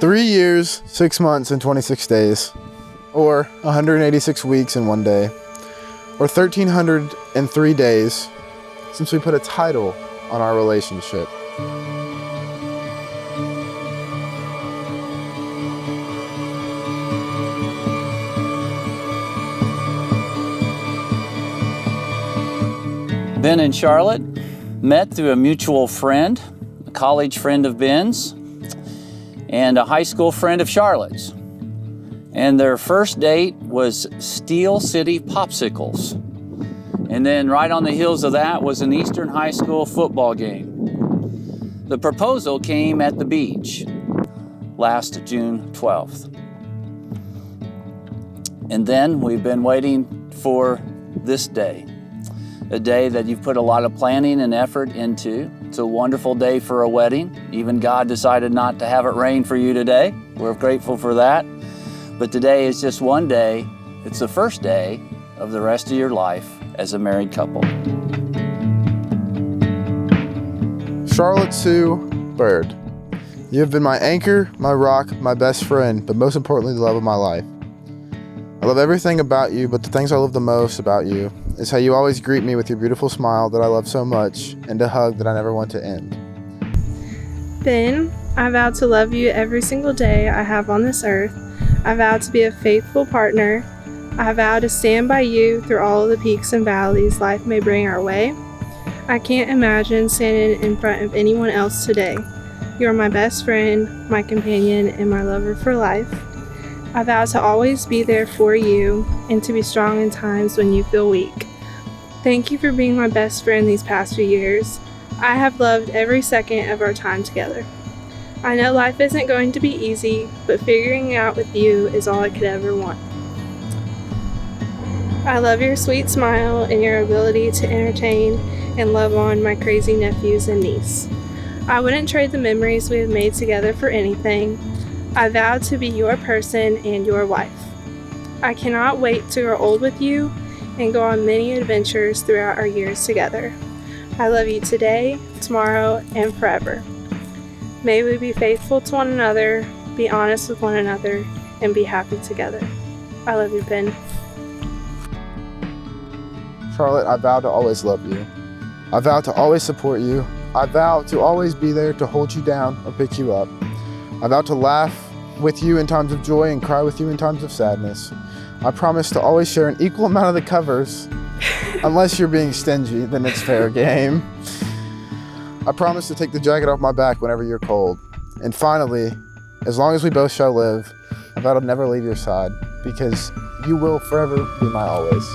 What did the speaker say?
3 years, 6 months, and 26 days, or 186 weeks and 1 day, or 1,303 days since we put a title on our relationship. Ben and Charlotte met through a mutual friend, a college friend of Ben's, and a high school friend of Charlotte's. And their first date was Steel City Popsicles. And then right on the heels of that was an Eastern High School football game. The proposal came at the beach last June 12th. And then we've been waiting for this day. A day that you've put a lot of planning and effort into. It's a wonderful day for a wedding. Even God decided not to have it rain for you today. We're grateful for that. But today is just one day. It's the first day of the rest of your life as a married couple. Charlotte Sue Bird, you have been my anchor, my rock, my best friend, but most importantly, the love of my life. I love everything about you, but the things I love the most about you is how you always greet me with your beautiful smile that I love so much and a hug that I never want to end. Ben, I vow to love you every single day I have on this earth. I vow to be a faithful partner. I vow to stand by you through all of the peaks and valleys life may bring our way. I can't imagine standing in front of anyone else today. You are my best friend, my companion, and my lover for life. I vow to always be there for you and to be strong in times when you feel weak. Thank you for being my best friend these past few years. I have loved every second of our time together. I know life isn't going to be easy, but figuring it out with you is all I could ever want. I love your sweet smile and your ability to entertain and love on my crazy nephews and niece. I wouldn't trade the memories we have made together for anything. I vow to be your person and your wife. I cannot wait to grow old with you and go on many adventures throughout our years together. I love you today, tomorrow, and forever. May we be faithful to one another, be honest with one another, and be happy together. I love you, Ben. Charlotte, I vow to always love you. I vow to always support you. I vow to always be there to hold you down or pick you up. I vow to laugh with you in times of joy and cry with you in times of sadness. I promise to always share an equal amount of the covers. Unless you're being stingy, then it's fair game. I promise to take the jacket off my back whenever you're cold. And finally, as long as we both shall live, I vow to never leave your side because you will forever be my always.